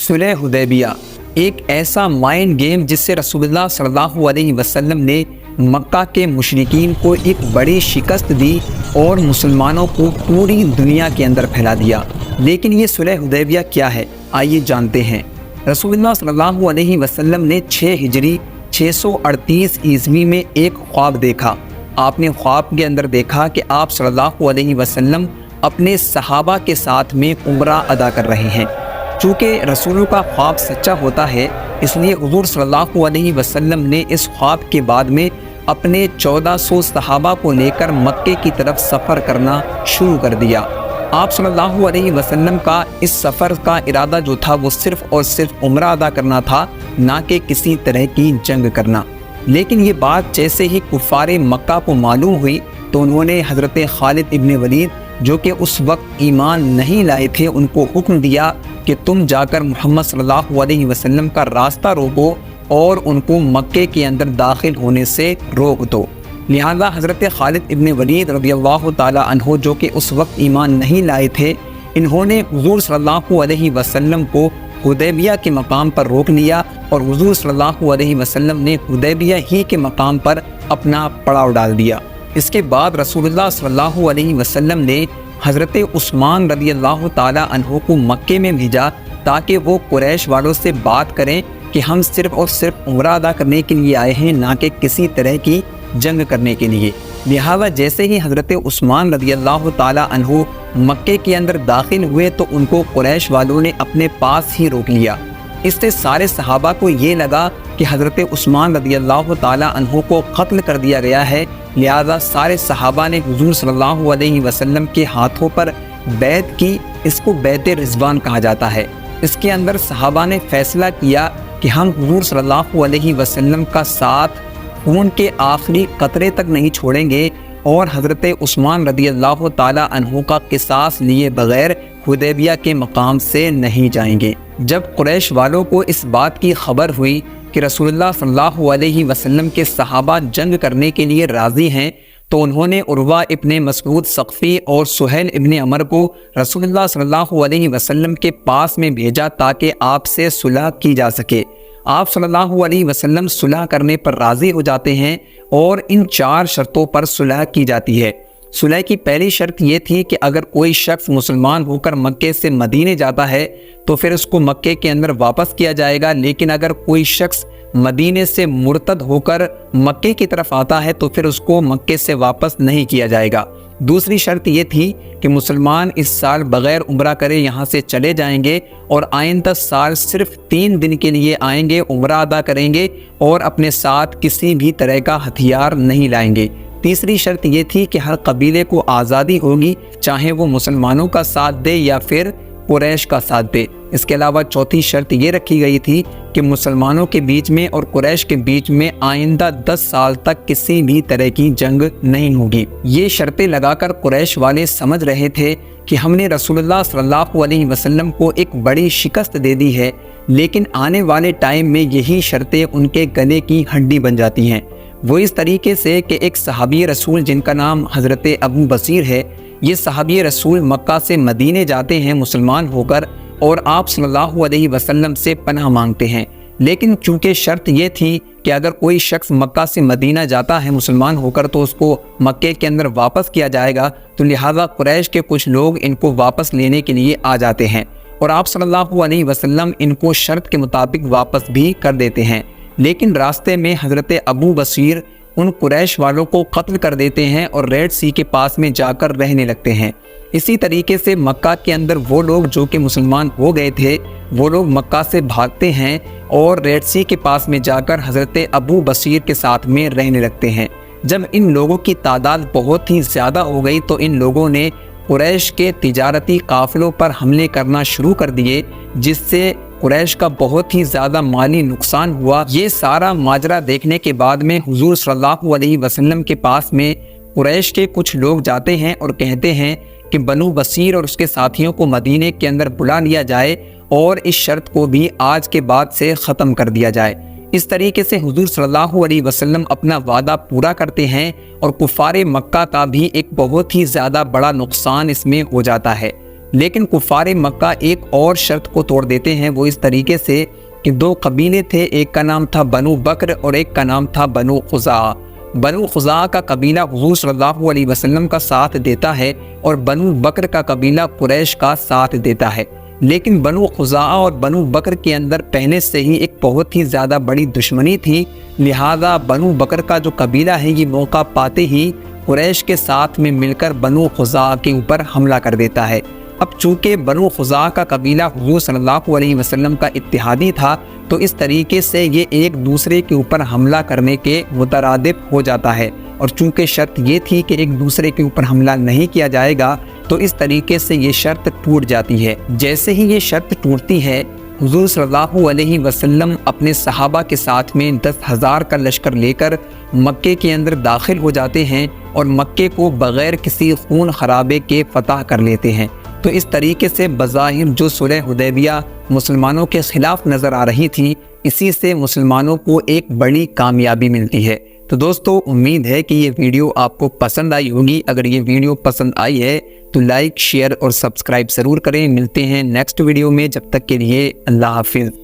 सुलह हुदैबिया एक ऐसा mind game जिससे रसूलुल्लाह सल्लल्लाहु अलैहि वसल्लम ने मक्का के मुशरिकीन को एक बड़ी शिकस्त दी और मुसलमानों को पूरी दुनिया के अंदर फैला दिया। लेकिन ये सुलह हुदैबिया क्या है, आइए जानते हैं। रसूलुल्लाह सल्लल्लाहु अलैहि वसल्लम ने 6 हिजरी 638 ईस्वी में एक ख्वाब देखा। आपने ख्वाब के अंदर देखा कि आप सल्लल्लाहु अलैहि वसल्लम अपने सहाबा के साथ में उम्रा अदा कर रहे हैं। चूँकि रसूलों का ख्वाब सच्चा होता है, इसलिए हुज़ूर सल्लल्लाहु अलैहि वसल्लम ने इस ख्वाब के बाद में अपने 1400 सहाबा को लेकर मक्के की तरफ सफ़र करना शुरू कर दिया। आप सल्लल्लाहु अलैहि वसल्लम का इस सफ़र का इरादा जो था वो सिर्फ़ और सिर्फ उम्रा अदा करना था, ना कि किसी तरह की जंग करना। लेकिन ये बात जैसे ही कुफ़ारे मक्का को मालूम हुई तो उन्होंने हज़रत खालिद इब्न वलीद, जो कि उस वक्त ईमान नहीं लाए थे, उनको हुक्म दिया कि तुम जाकर मोहम्मद सल्लल्लाहु अलैहि वसल्लम का रास्ता रोको और उनको मक्के के अंदर दाखिल होने से रोक दो। लिहाजा हज़रत खालिद इब्न वलीद रज़ियल्लाहु ताला अन्हु, जो कि उस वक्त ईमान नहीं लाए थे, इन्होंने हुज़ूर सल्लल्लाहु अलैहि वसल्लम को हुदैबिया के मकाम पर रोक लिया और हुज़ूर सल्लल्लाहु अलैहि वसल्लम ने हुदैबिया ही के मकाम पर अपना पड़ाव डाल दिया। इसके बाद रसूलुल्लाह सल्लल्लाहु अलैहि वसल्लम ने हज़रत उस्मान रज़ियल्लाहु ताला अन्हु को मक्के में भेजा ताकि वो कुरैश वालों से बात करें कि हम सिर्फ़ और सिर्फ उम्रा अदा करने के लिए आए हैं, ना कि किसी तरह की जंग करने के लिए। लिहाजा जैसे ही हज़रत उस्मान रज़ियल्लाहु ताला अन्हु मक्के के अंदर दाखिल हुए तो उनको कुरैश वालों ने अपने पास ही रोक लिया। इससे सारे सहाबा को ये लगा कि हज़रत उस्मान रज़ियल्लाहु ताला अन्हु को कत्ल कर दिया गया है। लिहाजा सारे सहाबा ने हुज़ूर सल्लल्लाहु अलैहि वसल्लम के हाथों पर बैत की। इसको बैत रिज़वान कहा जाता है। इसके अंदर सहाबा ने फ़ैसला किया कि हम हुज़ूर सल्लल्लाहु अलैहि वसल्लम का साथ खून के आखिरी कतरे तक नहीं छोड़ेंगे और हज़रत उस्मान रज़ियल्लाहु ताला अन्हु का क़िसास लिए बग़ैर हुदैबिया के मकाम से नहीं जाएंगे। जब कुरैश वालों को इस बात की खबर हुई कि रसूलुल्लाह सल्लल्लाहु अलैहि वसल्लम के सहाबा जंग करने के लिए राज़ी हैं, तो उन्होंने उर्वा इब्ने मसऊद सक़फ़ी और सुहैल इब्ने अमर को रसूलुल्लाह सल्लल्लाहु अलैहि वसल्लम के पास में भेजा ताकि आपसे सुलह की जा सके। आप सल्लल्लाहु अलैहि वसल्लम सुलह करने पर राज़ी हो जाते हैं और इन 4 शर्तों पर सुलह की जाती है। सुलह की पहली शर्त ये थी कि अगर कोई शख्स मुसलमान होकर मक्के से मदीने जाता है तो फिर उसको मक्के के अंदर वापस किया जाएगा, लेकिन अगर कोई शख्स मदीने से मुर्तद होकर मक्के की तरफ आता है तो फिर उसको मक्के से वापस नहीं किया जाएगा। दूसरी शर्त ये थी कि मुसलमान इस साल बग़ैर उम्रा करे यहाँ से चले जाएंगे और आइंदा साल सिर्फ 3 दिन के लिए आएंगे, उम्रा अदा करेंगे और अपने साथ किसी भी तरह का हथियार नहीं लाएंगे। तीसरी शर्त ये थी कि हर कबीले को आज़ादी होगी, चाहे वो मुसलमानों का साथ दे या फिर कुरैश का साथ दे। इसके अलावा चौथी शर्त ये रखी गई थी कि मुसलमानों के बीच में और कुरैश के बीच में आइंदा 10 साल तक किसी भी तरह की जंग नहीं होगी। ये शर्तें लगाकर कुरैश वाले समझ रहे थे कि हमने रसूलुल्लाह सल्लल्लाहु अलैहि वसल्लम को एक बड़ी शिकस्त दे दी है, लेकिन आने वाले टाइम में यही शर्तें उनके गले की हड्डी बन जाती हैं। वो इस तरीके से कि एक सहाबी रसूल जिनका नाम हज़रत अबू बसीर है, ये सहाबी रसूल मक्का से मदीने जाते हैं मुसलमान होकर और आप सल्लल्लाहु अलैहि वसल्लम से पनाह मांगते हैं। लेकिन चूँकि शर्त ये थी कि अगर कोई शख्स मक्का से मदीना जाता है मुसलमान होकर तो उसको मक्के के अंदर वापस किया जाएगा, तो लिहाजा कुरैश के कुछ लोग इनको वापस लेने के लिए आ जाते हैं और आप सल्लल्लाहु अलैहि वसल्लम इनको शर्त के मुताबिक वापस भी कर देते हैं। लेकिन रास्ते में हज़रत अबू बसीर उन कुरैश वालों को कत्ल कर देते हैं और रेड सी के पास में जाकर रहने लगते हैं। इसी तरीके से मक्का के अंदर वो लोग जो कि मुसलमान हो गए थे, वो लोग मक्का से भागते हैं और रेड सी के पास में जाकर हज़रत अबू बसीर के साथ में रहने लगते हैं। जब इन लोगों की तादाद बहुत ही ज़्यादा हो गई तो इन लोगों ने कुरैश के तिजारती काफ़िलों पर हमले करना शुरू कर दिए, जिससे कुरैश का बहुत ही ज़्यादा माली नुकसान हुआ। ये सारा माजरा देखने के बाद में हुज़ूर सल्लल्लाहु अलैहि वसल्लम के पास में कुरैश के कुछ लोग जाते हैं और कहते हैं कि बनु बसीर और उसके साथियों को मदीने के अंदर बुला लिया जाए और इस शर्त को भी आज के बाद से ख़त्म कर दिया जाए। इस तरीके से हुज़ूर सल्लल्लाहु अलैहि वसल्लम अपना वादा पूरा करते हैं और कुफ़ारे मक्का का भी एक बहुत ही ज़्यादा बड़ा नुकसान इसमें हो जाता है। لیکن کفار مکہ ایک اور شرط کو توڑ دیتے ہیں، وہ اس طریقے سے کہ دو قبیلے تھے، ایک کا نام تھا بنو بکر اور ایک کا نام تھا بنو خزاعہ۔ بنو خزاعہ کا قبیلہ حضور صلی اللہ علیہ وسلم کا ساتھ دیتا ہے اور بنو بکر کا قبیلہ قریش کا ساتھ دیتا ہے، لیکن بنو خزاعہ اور بنو بکر کے اندر پہلے سے ہی ایک بہت ہی زیادہ بڑی دشمنی تھی، لہذا بنو بکر کا جو قبیلہ ہے یہ موقع پاتے ہی قریش کے ساتھ میں مل کر بنو خزاعہ کے اوپر حملہ کر دیتا ہے۔ اب چونکہ بنو خزاعہ کا قبیلہ حضور صلی اللہ علیہ وسلم کا اتحادی تھا، تو اس طریقے سے یہ ایک دوسرے کے اوپر حملہ کرنے کے مترادف ہو جاتا ہے، اور چونکہ شرط یہ تھی کہ ایک دوسرے کے اوپر حملہ نہیں کیا جائے گا، تو اس طریقے سے یہ شرط ٹوٹ جاتی ہے۔ جیسے ہی یہ شرط ٹوٹتی ہے، حضور صلی اللہ علیہ وسلم اپنے صحابہ کے ساتھ میں 10,000 کا لشکر لے کر مکے کے اندر داخل ہو جاتے ہیں اور مکے کو بغیر کسی خون خرابے کے فتح کر لیتے ہیں۔ تو اس طریقے سے بظاہر جو صلح حدیبیہ مسلمانوں کے خلاف نظر آ رہی تھی، اسی سے مسلمانوں کو ایک بڑی کامیابی ملتی ہے۔ تو دوستو، امید ہے کہ یہ ویڈیو آپ کو پسند آئی ہوگی۔ اگر یہ ویڈیو پسند آئی ہے تو لائک، شیئر اور سبسکرائب ضرور کریں۔ ملتے ہیں نیکسٹ ویڈیو میں، جب تک کے لیے اللہ حافظ۔